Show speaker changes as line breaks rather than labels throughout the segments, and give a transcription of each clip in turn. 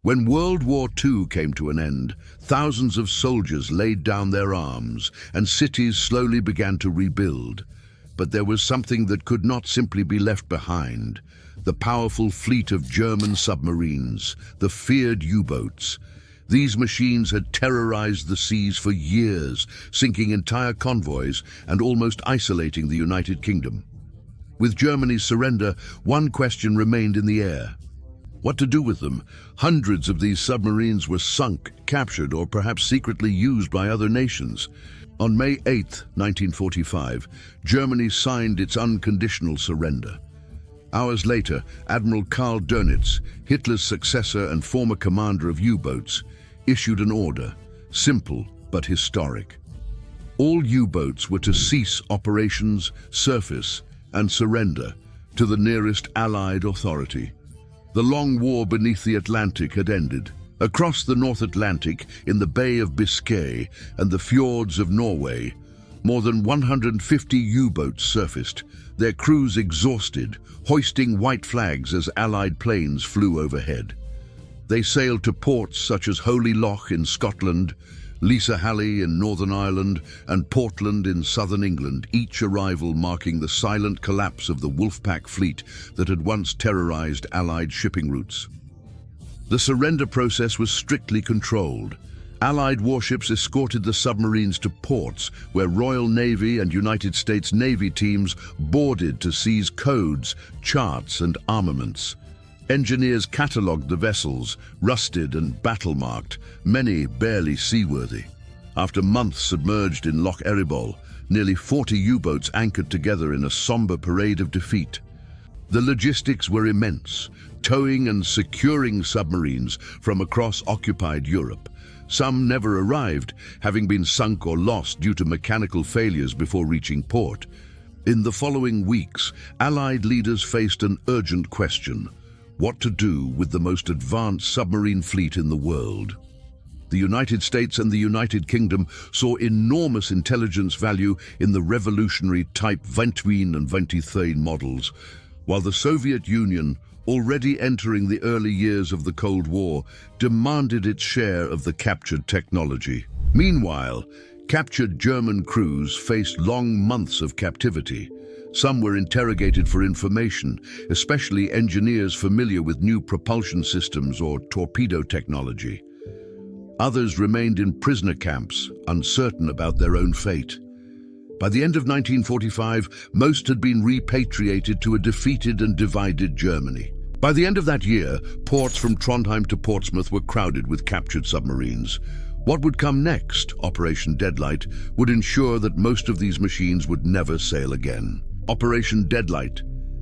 When World War II came to an end, thousands of soldiers laid down their arms and cities slowly began to rebuild. But there was something that could not simply be left behind: the powerful fleet of German submarines, the feared U-boats. These machines had terrorized the seas for years, sinking entire convoys and almost isolating the United Kingdom. With Germany's surrender, one question remained in the air: what to do with them? Hundreds of these submarines were sunk, captured, or perhaps secretly used by other nations. On May 8, 1945, Germany signed its unconditional surrender. Hours later, Admiral Karl Dönitz, Hitler's successor and former commander of U-boats, issued an order, simple but historic. All U-boats were to cease operations, surface, and surrender to the nearest Allied authority. The long war beneath the Atlantic had ended. Across the North Atlantic, in the Bay of Biscay and the fjords of Norway, more than 150 U-boats surfaced, their crews exhausted, hoisting white flags as Allied planes flew overhead. They sailed to ports such as Holy Loch in Scotland, Lisa Halley in Northern Ireland, and Portland in southern England, each arrival marking the silent collapse of the Wolfpack fleet that had once terrorized Allied shipping routes. The surrender process was strictly controlled. Allied warships escorted the submarines to ports where Royal Navy and United States Navy teams boarded to seize codes, charts, and armaments. Engineers catalogued the vessels, rusted and battle-marked, many barely seaworthy. After months submerged in Loch Erebol, nearly 40 U-boats anchored together in a somber parade of defeat. The logistics were immense, towing and securing submarines from across occupied Europe. Some never arrived, having been sunk or lost due to mechanical failures before reaching port. In the following weeks, Allied leaders faced an urgent question: what to do with the most advanced submarine fleet in the world. The United States and the United Kingdom saw enormous intelligence value in the revolutionary Type 21 and 23 models, while the Soviet Union, already entering the early years of the Cold War, demanded its share of the captured technology. Meanwhile, captured German crews faced long months of captivity. Some were interrogated for information, especially engineers familiar with new propulsion systems or torpedo technology. Others remained in prisoner camps, uncertain about their own fate. By the end of 1945, most had been repatriated to a defeated and divided Germany. By the end of that year, ports from Trondheim to Portsmouth were crowded with captured submarines. What would come next, Operation Deadliest, would ensure that most of these machines would never sail again. Operation Deadliest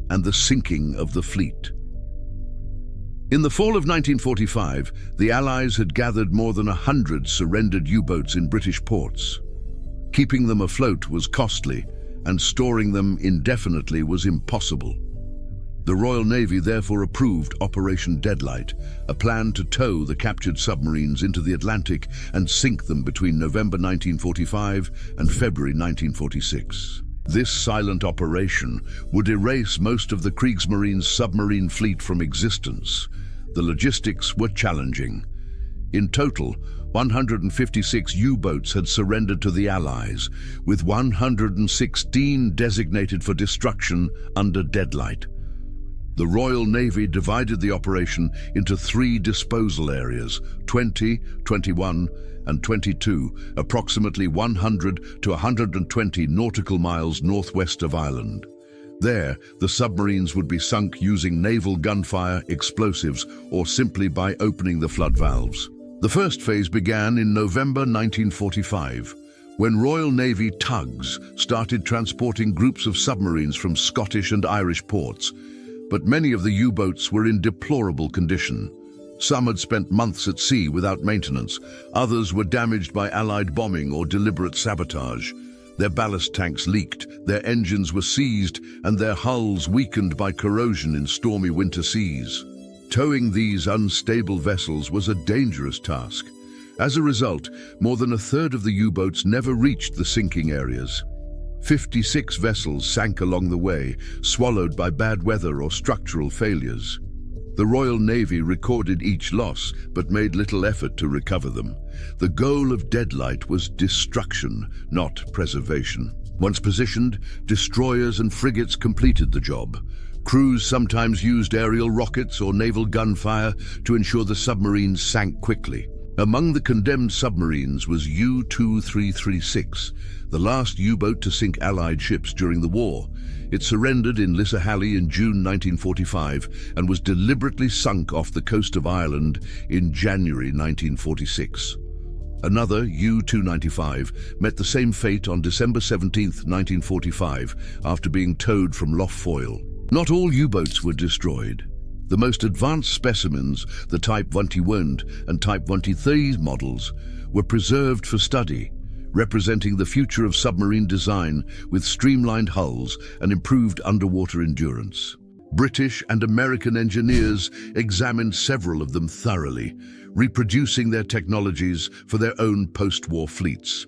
and the sinking of the fleet. In the fall of 1945, the Allies had gathered more than 100 surrendered U-boats in British ports. Keeping them afloat was costly, and storing them indefinitely was impossible. The Royal Navy therefore approved Operation Deadliest, a plan to tow the captured submarines into the Atlantic and sink them between November 1945 and February 1946. This silent operation would erase most of the Kriegsmarine's submarine fleet from existence. The logistics were challenging. In total, 156 U-boats had surrendered to the Allies, with 116 designated for destruction under Deadliest. The Royal Navy divided the operation into 3 disposal areas, 20, 21, and 22, approximately 100 to 120 nautical miles northwest of Ireland. There, the submarines would be sunk using naval gunfire, explosives, or simply by opening the flood valves. The first phase began in November 1945, when Royal Navy tugs started transporting groups of submarines from Scottish and Irish ports. But many of the U-boats were in deplorable condition. Some had spent months at sea without maintenance. Others were damaged by Allied bombing or deliberate sabotage. Their ballast tanks leaked, their engines were seized, and their hulls weakened by corrosion in stormy winter seas. Towing these unstable vessels was a dangerous task. As a result, more than a third of the U-boats never reached the sinking areas. 56 vessels sank along the way, swallowed by bad weather or structural failures. The Royal Navy recorded each loss, but made little effort to recover them. The goal of Deadliest was destruction, not preservation. Once positioned, destroyers and frigates completed the job. Crews sometimes used aerial rockets or naval gunfire to ensure the submarines sank quickly. Among the condemned submarines was U-2336, the last U-boat to sink Allied ships during the war. It surrendered in Lissahalli in June 1945 and was deliberately sunk off the coast of Ireland in January 1946. Another, U-295, met the same fate on December 17, 1945, after being towed from Lough Foyle. Not all U-boats were destroyed. The most advanced specimens, the Type 21 and Type 23 models, were preserved for study, representing the future of submarine design with streamlined hulls and improved underwater endurance. British and American engineers examined several of them thoroughly, reproducing their technologies for their own post-war fleets.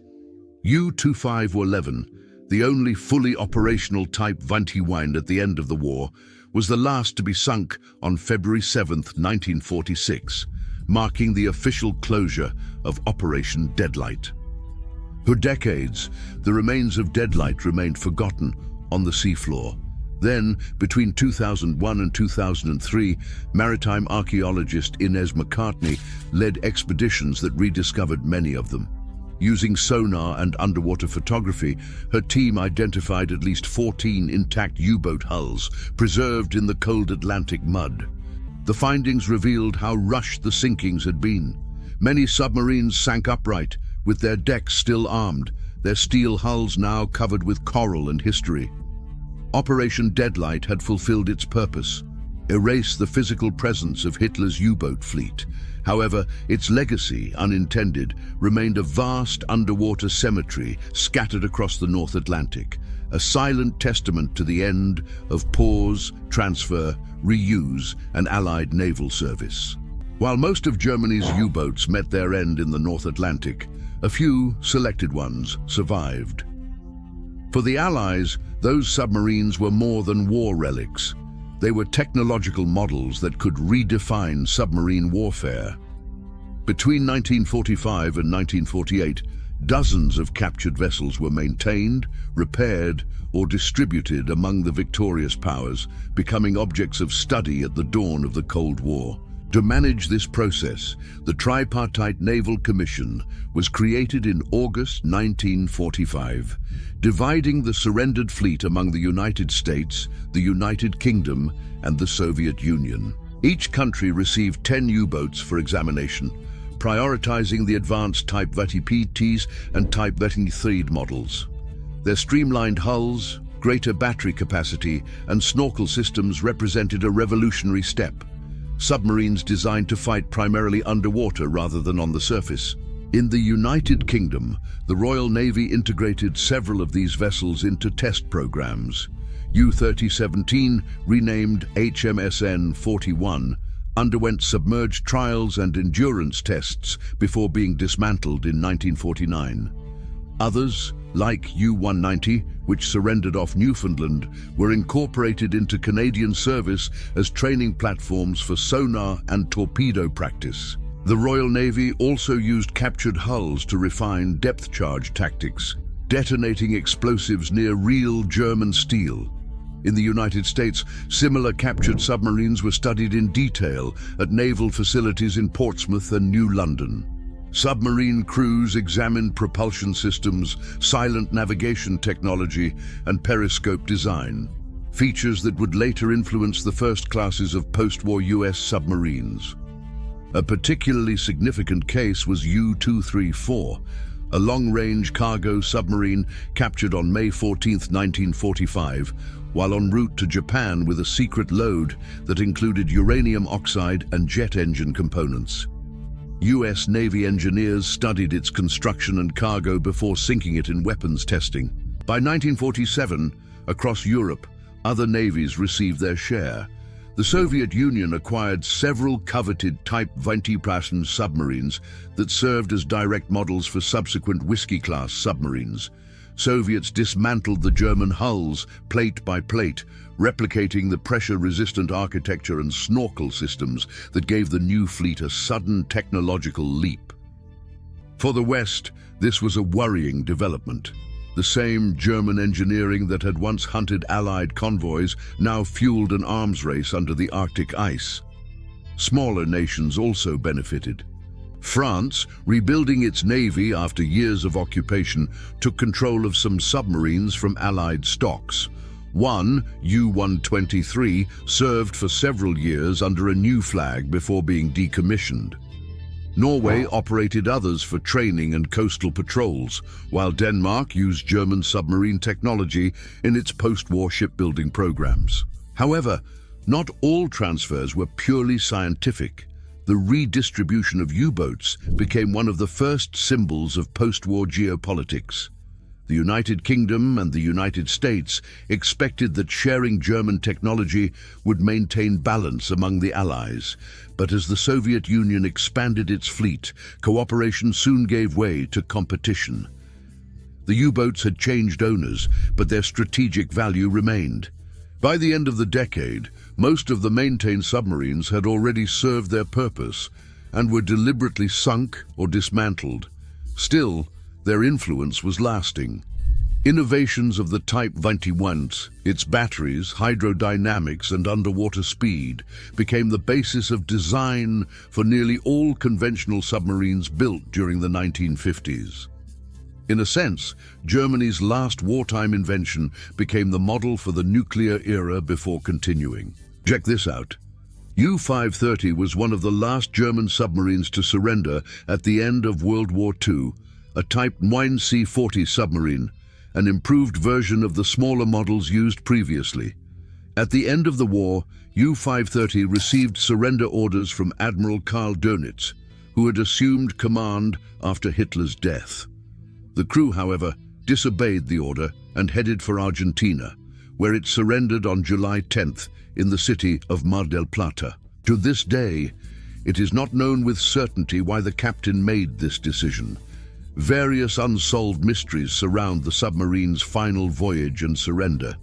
U-2511, the only fully operational Type 21 at the end of the war, was the last to be sunk on February 7, 1946, marking the official closure of Operation Deadliest. For decades, the remains of Deadliest remained forgotten on the seafloor. Then, between 2001 and 2003, maritime archaeologist Inez McCartney led expeditions that rediscovered many of them. Using sonar and underwater photography, her team identified at least 14 intact U-boat hulls preserved in the cold Atlantic mud. The findings revealed how rushed the sinkings had been. Many submarines sank upright, with their decks still armed, their steel hulls now covered with coral and history. Operation Deadliest had fulfilled its purpose: erase the physical presence of Hitler's U-boat fleet. However, its legacy, unintended, remained a vast underwater cemetery scattered across the North Atlantic, a silent testament to the end of pause, transfer, reuse, and Allied naval service. While most of Germany's U-boats met their end in the North Atlantic, a few selected ones survived. For the Allies, those submarines were more than war relics. They were technological models that could redefine submarine warfare. Between 1945 and 1948, dozens of captured vessels were maintained, repaired, or distributed among the victorious powers, becoming objects of study at the dawn of the Cold War. To manage this process, the Tripartite Naval Commission was created in August 1945, dividing the surrendered fleet among the United States, the United Kingdom, and the Soviet Union. Each country received 10 U-boats for examination, prioritizing the advanced Type 20Ts and Type 23 models. Their streamlined hulls, greater battery capacity, and snorkel systems represented a revolutionary step. Submarines designed to fight primarily underwater rather than on the surface. In the United Kingdom, the Royal Navy integrated several of these vessels into test programs. U-3017, renamed HMSN 41, underwent submerged trials and endurance tests before being dismantled in 1949. Others, like U-190, which surrendered off Newfoundland, were incorporated into Canadian service as training platforms for sonar and torpedo practice. The Royal Navy also used captured hulls to refine depth charge tactics, detonating explosives near real German steel. In the United States, similar captured submarines were studied in detail at naval facilities in Portsmouth and New London. Submarine crews examined propulsion systems, silent navigation technology, and periscope design, features that would later influence the first classes of post-war US submarines. A particularly significant case was U-234, a long-range cargo submarine captured on May 14, 1945, while en route to Japan with a secret load that included uranium oxide and jet engine components. US Navy engineers studied its construction and cargo before sinking it in weapons testing. By 1947, across Europe, other navies received their share. The Soviet Union acquired several coveted Type 20 submarines that served as direct models for subsequent Whiskey-class submarines. Soviets dismantled the German hulls, plate by plate, replicating the pressure-resistant architecture and snorkel systems that gave the new fleet a sudden technological leap. For the West, this was a worrying development. The same German engineering that had once hunted Allied convoys now fueled an arms race under the Arctic ice. Smaller nations also benefited. France, rebuilding its navy after years of occupation, took control of some submarines from Allied stocks. One, U-123, served for several years under a new flag before being decommissioned. Norway operated others for training and coastal patrols, while Denmark used German submarine technology in its post-war shipbuilding programs. However, not all transfers were purely scientific. The redistribution of U-boats became one of the first symbols of post-war geopolitics. The United Kingdom and the United States expected that sharing German technology would maintain balance among the Allies, but as the Soviet Union expanded its fleet, cooperation soon gave way to competition. The U-boats had changed owners, but their strategic value remained. By the end of the decade, most of the maintained submarines had already served their purpose and were deliberately sunk or dismantled. Still, their influence was lasting. Innovations of the Type 21, its batteries, hydrodynamics and underwater speed, became the basis of design for nearly all conventional submarines built during the 1950s. In a sense, Germany's last wartime invention became the model for the nuclear era before continuing. Check this out. U-530 was one of the last German submarines to surrender at the end of World War II, a Type 9C-40 submarine, an improved version of the smaller models used previously. At the end of the war, U-530 received surrender orders from Admiral Karl Dönitz, who had assumed command after Hitler's death. The crew, however, disobeyed the order and headed for Argentina, where it surrendered on July 10th in the city of Mar del Plata. To this day, it is not known with certainty why the captain made this decision. Various unsolved mysteries surround the submarine's final voyage and surrender.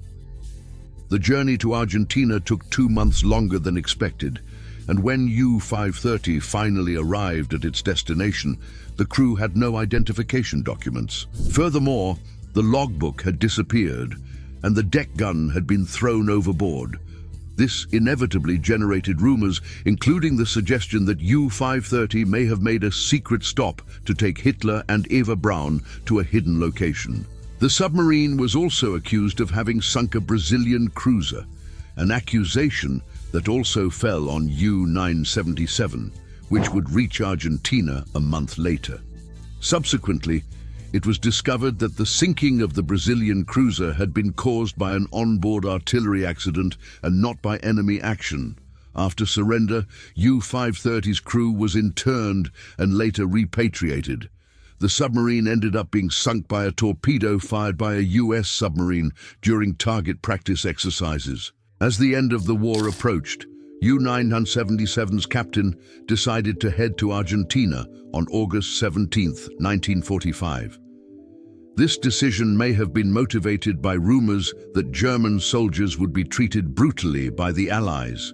The journey to Argentina took 2 months longer than expected, and when U-530 finally arrived at its destination, the crew had no identification documents. Furthermore, the logbook had disappeared, and the deck gun had been thrown overboard. This inevitably generated rumors, including the suggestion that U-530 may have made a secret stop to take Hitler and Eva Braun to a hidden location. The submarine was also accused of having sunk a Brazilian cruiser, an accusation that also fell on U-977, which would reach Argentina a month later. Subsequently, it was discovered that the sinking of the Brazilian cruiser had been caused by an onboard artillery accident and not by enemy action. After surrender, U-530's crew was interned and later repatriated. The submarine ended up being sunk by a torpedo fired by a US submarine during target practice exercises. As the end of the war approached, U-977's captain decided to head to Argentina on August 17, 1945. This decision may have been motivated by rumors that German soldiers would be treated brutally by the Allies.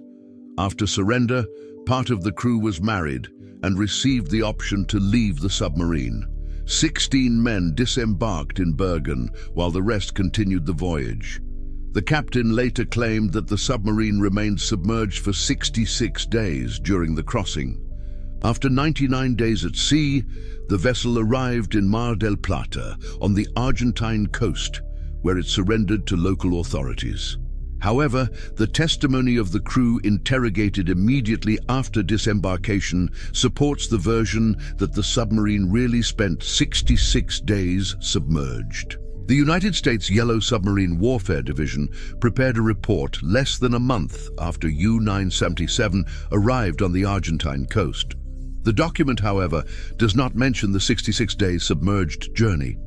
After surrender, part of the crew was married and received the option to leave the submarine. 16 men disembarked in Bergen, while the rest continued the voyage. The captain later claimed that the submarine remained submerged for 66 days during the crossing. After 99 days at sea, the vessel arrived in Mar del Plata on the Argentine coast, where it surrendered to local authorities. However, the testimony of the crew interrogated immediately after disembarkation supports the version that the submarine really spent 66 days submerged. The United States Yellow Submarine Warfare Division prepared a report less than a month after U-977 arrived on the Argentine coast. The document, however, does not mention the 66-day submerged journey.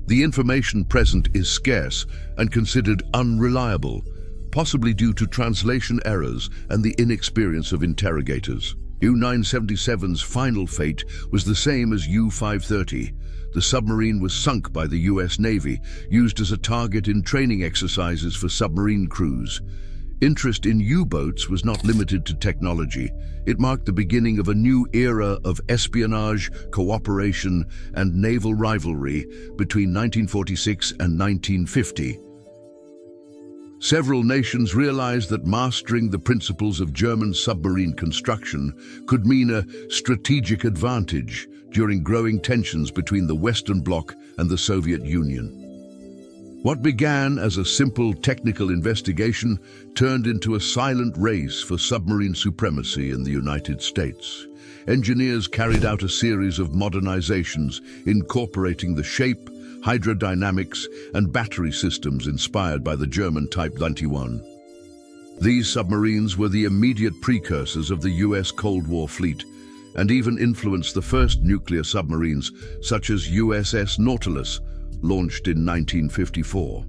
The information present is scarce and considered unreliable, possibly due to translation errors and the inexperience of interrogators. U-977's final fate was the same as U-530. The submarine was sunk by the US Navy, used as a target in training exercises for submarine crews. Interest in U-boats was not limited to technology. It marked the beginning of a new era of espionage, cooperation, and naval rivalry between 1946 and 1950. Several nations realized that mastering the principles of German submarine construction could mean a strategic advantage during growing tensions between the Western Bloc and the Soviet Union. What began as a simple technical investigation turned into a silent race for submarine supremacy in the United States. Engineers carried out a series of modernizations incorporating the shape, hydrodynamics, and battery systems inspired by the German Type 91. These submarines were the immediate precursors of the US Cold War fleet and even influenced the first nuclear submarines, such as USS Nautilus, launched in 1954.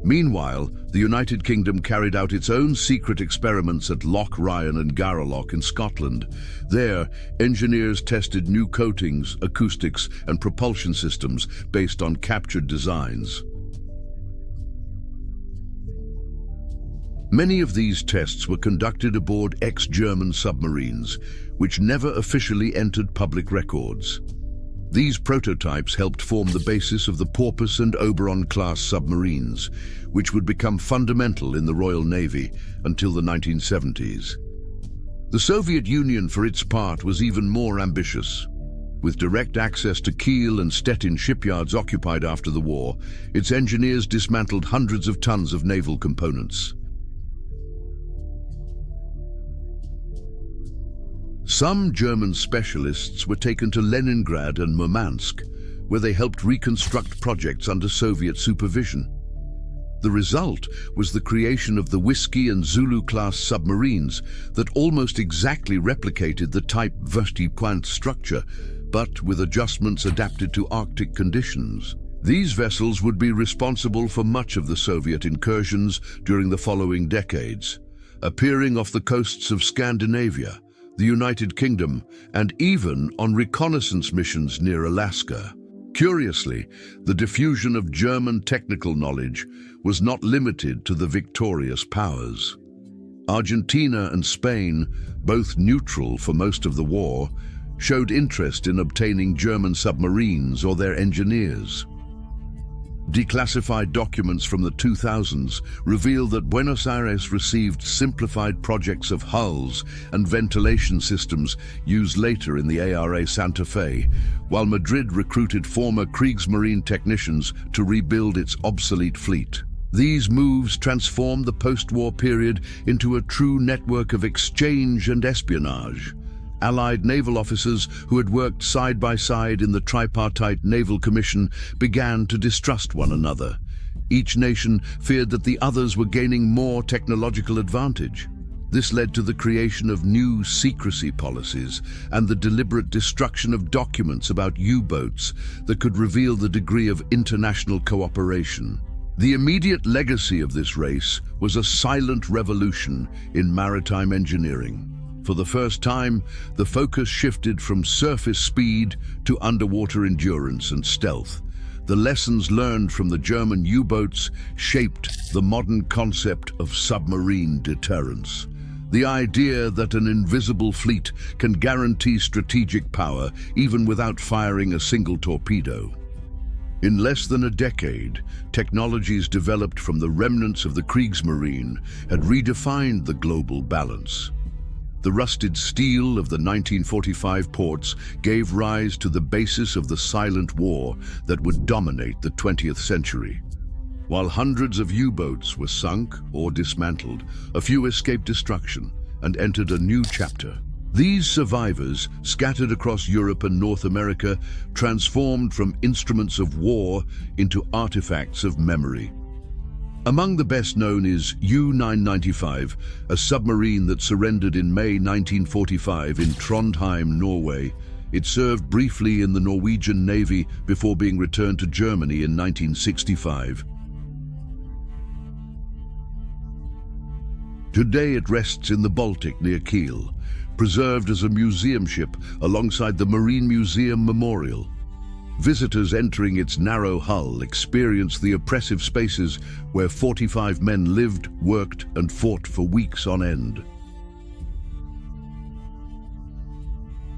Meanwhile, the United Kingdom carried out its own secret experiments at Loch Ryan and Garaloch in Scotland. There, engineers tested new coatings, acoustics, and propulsion systems based on captured designs. Many of these tests were conducted aboard ex-German submarines, which never officially entered public records. These prototypes helped form the basis of the Porpoise and Oberon-class submarines, which would become fundamental in the Royal Navy until the 1970s. The Soviet Union, for its part, was even more ambitious. With direct access to Kiel and Stettin shipyards occupied after the war, its engineers dismantled hundreds of tons of naval components. Some German specialists were taken to Leningrad and Murmansk, where they helped reconstruct projects under Soviet supervision. The result was the creation of the Whiskey and Zulu-class submarines that almost exactly replicated the Type 21 structure, but with adjustments adapted to Arctic conditions. These vessels would be responsible for much of the Soviet incursions during the following decades, appearing off the coasts of Scandinavia, the United Kingdom, and even on reconnaissance missions near Alaska. Curiously, the diffusion of German technical knowledge was not limited to the victorious powers. Argentina and Spain, both neutral for most of the war, showed interest in obtaining German submarines or their engineers. Declassified documents from the 2000s reveal that Buenos Aires received simplified projects of hulls and ventilation systems used later in the ARA Santa Fe, while Madrid recruited former Kriegsmarine technicians to rebuild its obsolete fleet. These moves transformed the post-war period into a true network of exchange and espionage. Allied naval officers who had worked side by side in the tripartite naval commission began to distrust one another. Each nation feared that the others were gaining more technological advantage. This led to the creation of new secrecy policies and the deliberate destruction of documents about U-boats that could reveal the degree of international cooperation. The immediate legacy of this race was a silent revolution in maritime engineering. For the first time, the focus shifted from surface speed to underwater endurance and stealth. The lessons learned from the German U-boats shaped the modern concept of submarine deterrence. The idea that an invisible fleet can guarantee strategic power even without firing a single torpedo. In less than a decade, technologies developed from the remnants of the Kriegsmarine had redefined the global balance. The rusted steel of the 1945 ports gave rise to the basis of the silent war that would dominate the 20th century. While hundreds of U-boats were sunk or dismantled, a few escaped destruction and entered a new chapter. These survivors, scattered across Europe and North America, transformed from instruments of war into artifacts of memory. Among the best known is U-995, a submarine that surrendered in May 1945 in Trondheim, Norway. It served briefly in the Norwegian Navy before being returned to Germany in 1965. Today it rests in the Baltic near Kiel, preserved as a museum ship alongside the Marine Museum Memorial. Visitors entering its narrow hull experienced the oppressive spaces where 45 men lived, worked, and fought for weeks on end.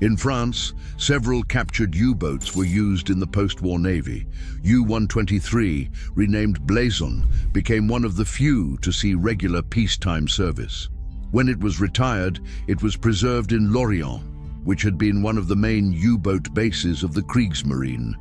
In France, several captured U-boats were used in the post-war Navy. U-123, renamed Blazon, became one of the few to see regular peacetime service. When it was retired, it was preserved in Lorient, which had been one of the main U-boat bases of the Kriegsmarine.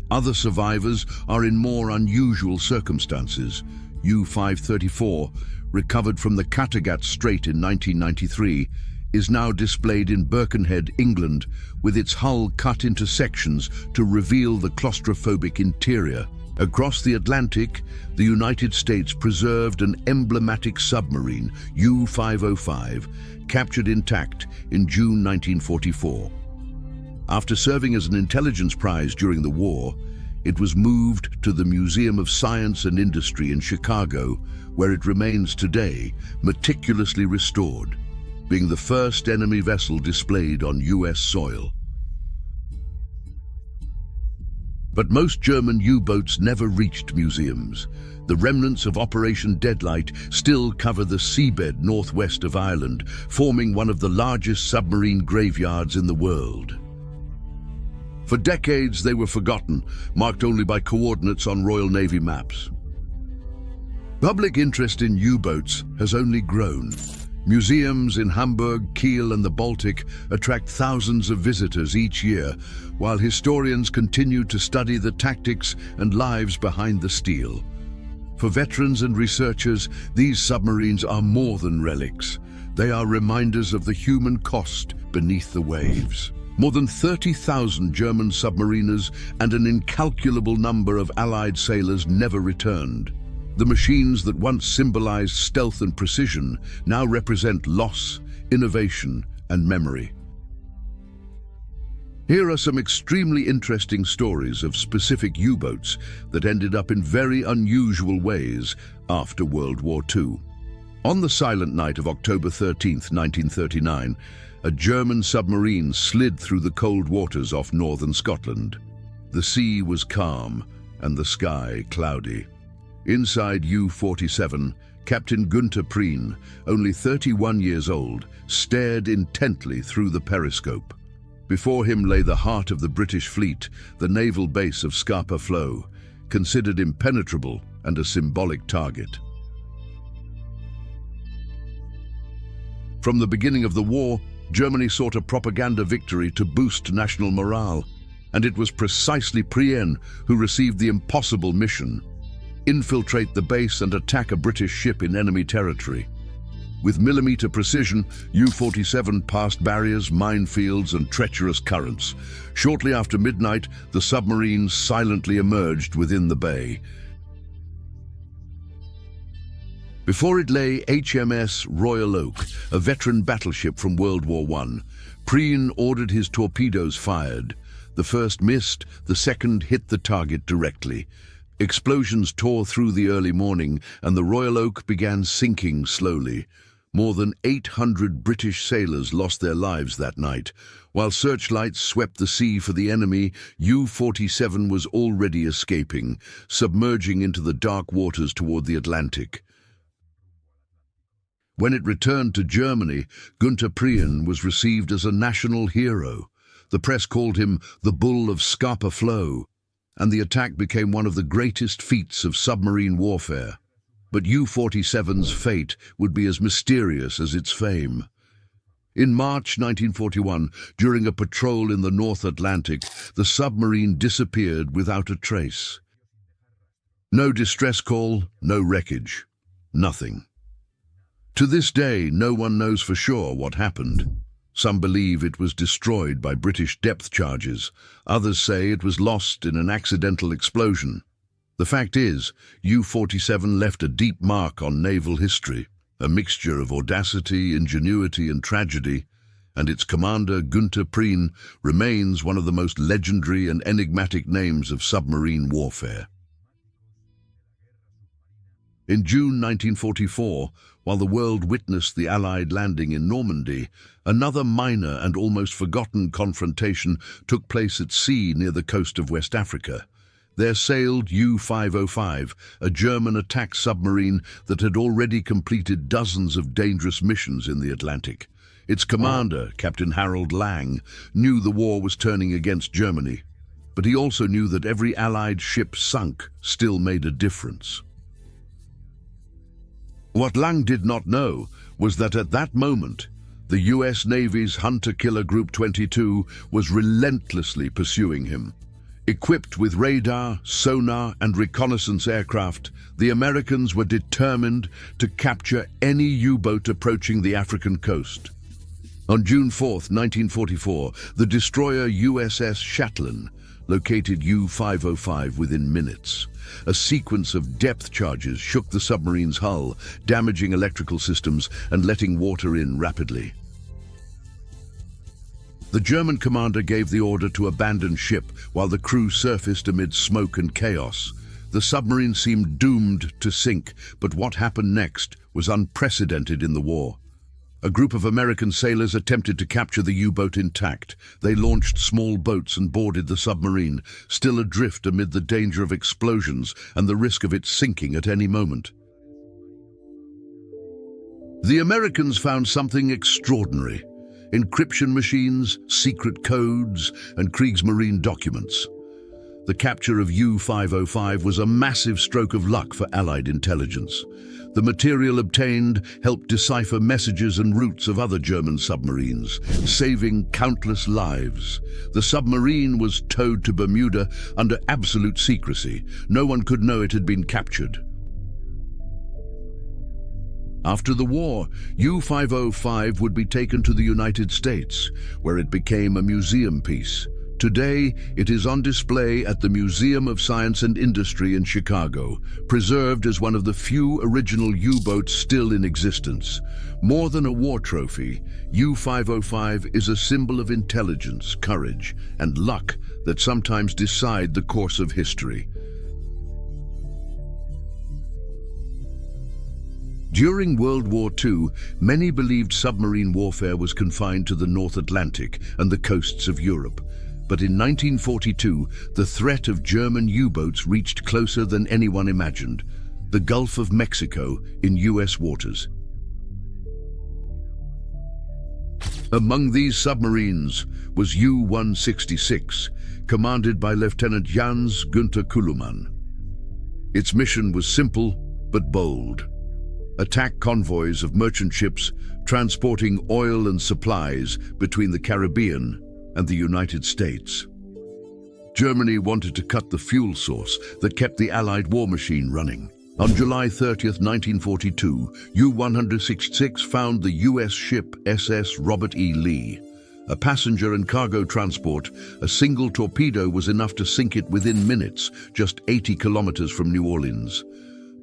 Other survivors are in more unusual circumstances. U-534, recovered from the Kattegat Strait in 1993, is now displayed in Birkenhead, England, with its hull cut into sections to reveal the claustrophobic interior. Across the Atlantic, the United States preserved an emblematic submarine, U-505, captured intact in June 1944. After serving as an intelligence prize during the war, it was moved to the Museum of Science and Industry in Chicago, where it remains today, meticulously restored, being the first enemy vessel displayed on US soil. But most German U-boats never reached museums. The remnants of Operation Deadliest still cover the seabed northwest of Ireland, forming one of the largest submarine graveyards in the world. For decades they were forgotten, marked only by coordinates on Royal Navy maps. Public interest in U-boats has only grown. Museums in Hamburg, Kiel, and the Baltic attract thousands of visitors each year, while historians continue to study the tactics and lives behind the steel. For veterans and researchers, these submarines are more than relics. They are reminders of the human cost beneath the waves. More than 30,000 German submariners and an incalculable number of Allied sailors never returned. The machines that once symbolized stealth and precision now represent loss, innovation, and memory. Here are some extremely interesting stories of specific U-boats that ended up in very unusual ways after World War II. On the silent night of October 13, 1939, a German submarine slid through the cold waters off northern Scotland. The sea was calm and the sky cloudy. Inside U-47, Captain Günther Prien, only 31 years old, stared intently through the periscope. Before him lay the heart of the British fleet, the naval base of Scapa Flow, considered impenetrable and a symbolic target. From the beginning of the war, Germany sought a propaganda victory to boost national morale, and it was precisely Prien who received the impossible mission: infiltrate the base and attack a British ship in enemy territory. With millimeter precision, U-47 passed barriers, minefields, and treacherous currents. Shortly after midnight, the submarine silently emerged within the bay. Before it lay HMS Royal Oak, a veteran battleship from World War I. Prien ordered his torpedoes fired. The first missed, the second hit the target directly. Explosions tore through the early morning, and the Royal Oak began sinking slowly. More than 800 British sailors lost their lives that night. While searchlights swept the sea for the enemy, U-47 was already escaping, submerging into the dark waters toward the Atlantic. When it returned to Germany, Günther Prien was received as a national hero. The press called him the Bull of Scapa Flow, and the attack became one of the greatest feats of submarine warfare. But U-47's fate would be as mysterious as its fame. In March 1941, during a patrol in the North Atlantic, the submarine disappeared without a trace. No distress call, no wreckage, nothing. To this day, no one knows for sure what happened. Some believe it was destroyed by British depth charges. Others say it was lost in an accidental explosion. The fact is, U-47 left a deep mark on naval history, a mixture of audacity, ingenuity, and tragedy, and its commander, Günther Prien, remains one of the most legendary and enigmatic names of submarine warfare. In June 1944, while the world witnessed the Allied landing in Normandy, another minor and almost forgotten confrontation took place at sea near the coast of West Africa. There sailed U-505, a German attack submarine that had already completed dozens of dangerous missions in the Atlantic. Its commander, Captain Harold Lang, knew the war was turning against Germany, but he also knew that every Allied ship sunk still made a difference. What Lang did not know was that at that moment, the US Navy's hunter-killer Group 22 was relentlessly pursuing him. Equipped with radar, sonar, and reconnaissance aircraft, the Americans were determined to capture any U-boat approaching the African coast. On June 4, 1944, the destroyer USS Scuttling located U-505 within minutes. A sequence of depth charges shook the submarine's hull, damaging electrical systems and letting water in rapidly. The German commander gave the order to abandon ship while the crew surfaced amid smoke and chaos. The submarine seemed doomed to sink, but what happened next was unprecedented in the war. A group of American sailors attempted to capture the U-boat intact. They launched small boats and boarded the submarine, still adrift amid the danger of explosions and the risk of it sinking at any moment. The Americans found something extraordinary: encryption machines, secret codes, and Kriegsmarine documents. The capture of U-505 was a massive stroke of luck for Allied intelligence. The material obtained helped decipher messages and routes of other German submarines, saving countless lives. The submarine was towed to Bermuda under absolute secrecy. No one could know it had been captured. After the war, U-505 would be taken to the United States, where it became a museum piece. Today, it is on display at the Museum of Science and Industry in Chicago, preserved as one of the few original U-boats still in existence. More than a war trophy, U-505 is a symbol of intelligence, courage, and luck that sometimes decide the course of history. During World War II, many believed submarine warfare was confined to the North Atlantic and the coasts of Europe. But in 1942, the threat of German U-boats reached closer than anyone imagined: the Gulf of Mexico in US waters. Among these submarines was U-166, commanded by Lieutenant Jans Günther Kuhlemann. Its mission was simple but bold: attack convoys of merchant ships transporting oil and supplies between the Caribbean and the United States. Germany wanted to cut the fuel source that kept the Allied war machine running. On July 30, 1942, U-166 found the U.S. ship SS Robert E. Lee. A passenger and cargo transport, a single torpedo was enough to sink it within minutes, just 80 kilometers from New Orleans.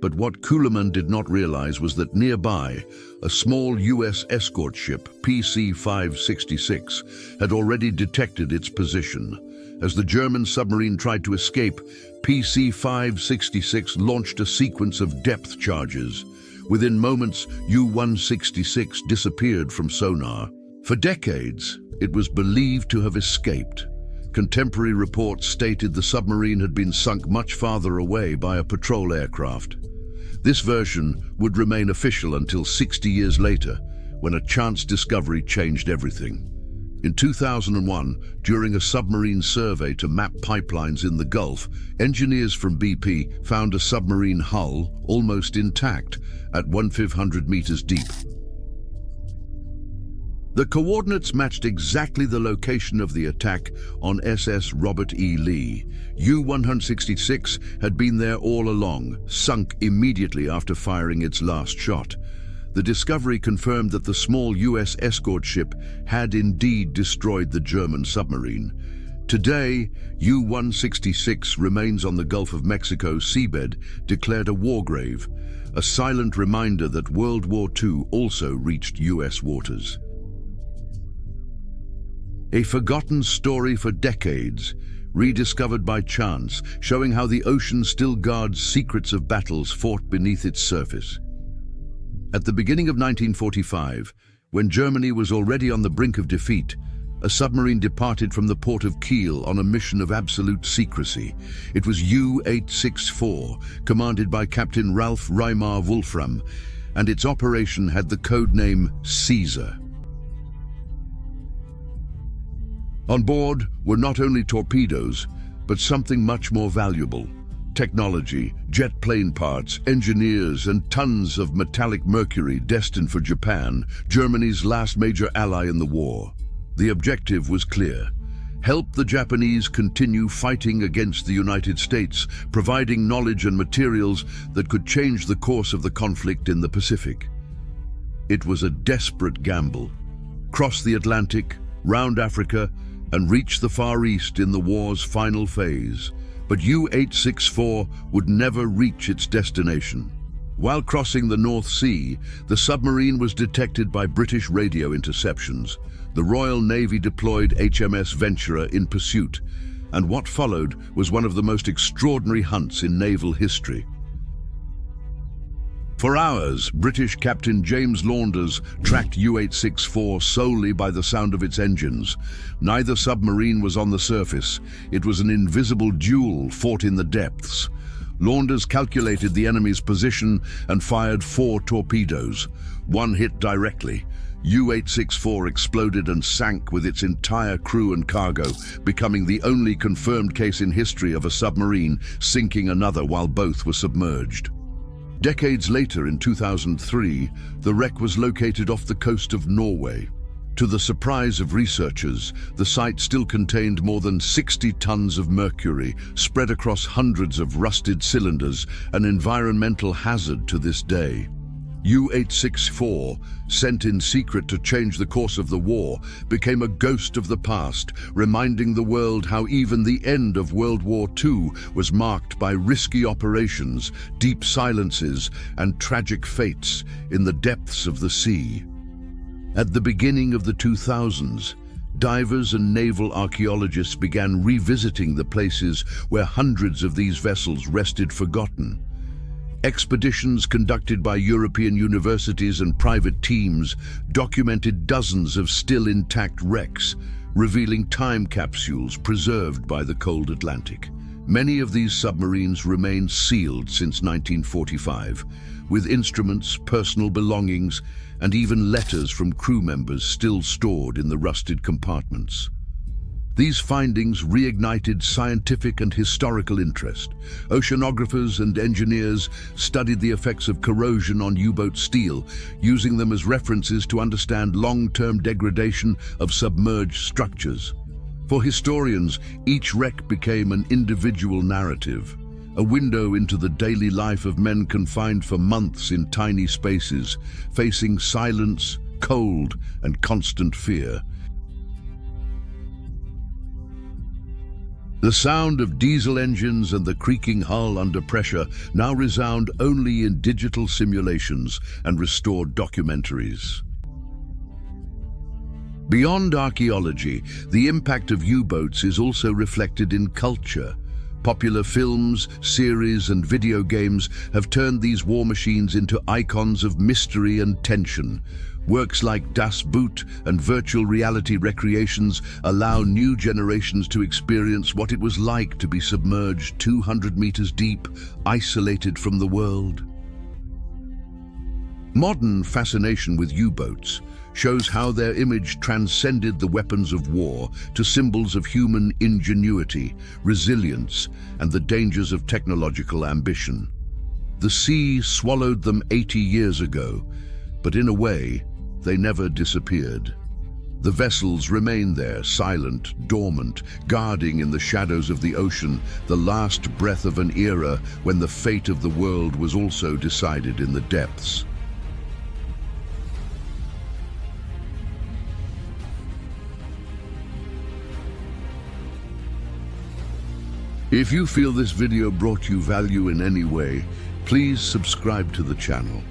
But what Kuhlemann did not realize was that nearby, a small U.S. escort ship, PC-566, had already detected its position. As the German submarine tried to escape, PC-566 launched a sequence of depth charges. Within moments, U-166 disappeared from sonar. For decades, it was believed to have escaped. Contemporary reports stated the submarine had been sunk much farther away by a patrol aircraft. This version would remain official until 60 years later, when a chance discovery changed everything. In 2001, during a submarine survey to map pipelines in the Gulf, engineers from BP found a submarine hull almost intact at 1,500 meters deep. The coordinates matched exactly the location of the attack on SS Robert E. Lee. U-166 had been there all along, sunk immediately after firing its last shot. The discovery confirmed that the small U.S. escort ship had indeed destroyed the German submarine. Today, U-166 remains on the Gulf of Mexico seabed, declared a war grave, a silent reminder that World War II also reached U.S. waters. A forgotten story for decades, rediscovered by chance, showing how the ocean still guards secrets of battles fought beneath its surface. At the beginning of 1945, when Germany was already on the brink of defeat, a submarine departed from the port of Kiel on a mission of absolute secrecy. It was U-864, commanded by Captain Ralph Reimar Wolfram, and its operation had the code name Caesar. On board were not only torpedoes, but something much more valuable: technology, jet plane parts, engineers, and tons of metallic mercury destined for Japan, Germany's last major ally in the war. The objective was clear: help the Japanese continue fighting against the United States, providing knowledge and materials that could change the course of the conflict in the Pacific. It was a desperate gamble: cross the Atlantic, round Africa, and reach the Far East in the war's final phase. But U-864 would never reach its destination. While crossing the North Sea, the submarine was detected by British radio interceptions. The Royal Navy deployed HMS Venturer in pursuit, and what followed was one of the most extraordinary hunts in naval history. For hours, British Captain James Launders tracked U-864 solely by the sound of its engines. Neither submarine was on the surface. It was an invisible duel fought in the depths. Launders calculated the enemy's position and fired 4 torpedoes. One hit directly. U-864 exploded and sank with its entire crew and cargo, becoming the only confirmed case in history of a submarine sinking another while both were submerged. Decades later, in 2003, the wreck was located off the coast of Norway. To the surprise of researchers, the site still contained more than 60 tons of mercury, spread across hundreds of rusted cylinders, an environmental hazard to this day. U-864, sent in secret to change the course of the war, became a ghost of the past, reminding the world how even the end of World War II was marked by risky operations, deep silences, and tragic fates in the depths of the sea. At the beginning of the 2000s, divers and naval archaeologists began revisiting the places where hundreds of these vessels rested forgotten. Expeditions conducted by European universities and private teams documented dozens of still intact wrecks, revealing time capsules preserved by the cold Atlantic. Many of these submarines remain sealed since 1945, with instruments, personal belongings, and even letters from crew members still stored in the rusted compartments. These findings reignited scientific and historical interest. Oceanographers and engineers studied the effects of corrosion on U-boat steel, using them as references to understand long-term degradation of submerged structures. For historians, each wreck became an individual narrative, a window into the daily life of men confined for months in tiny spaces, facing silence, cold, and constant fear. The sound of diesel engines and the creaking hull under pressure now resound only in digital simulations and restored documentaries. Beyond archaeology, the impact of U-boats is also reflected in culture. Popular films, series, and video games have turned these war machines into icons of mystery and tension. Works like Das Boot and virtual reality recreations allow new generations to experience what it was like to be submerged 200 meters deep, isolated from the world. Modern fascination with U-boats shows how their image transcended the weapons of war to symbols of human ingenuity, resilience, and the dangers of technological ambition. The sea swallowed them 80 years ago, but in a way, they never disappeared. The vessels remain there, silent, dormant, guarding in the shadows of the ocean, the last breath of an era when the fate of the world was also decided in the depths. If you feel this video brought you value in any way, please subscribe to the channel.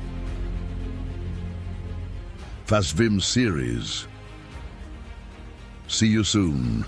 Fasvim series. See you soon.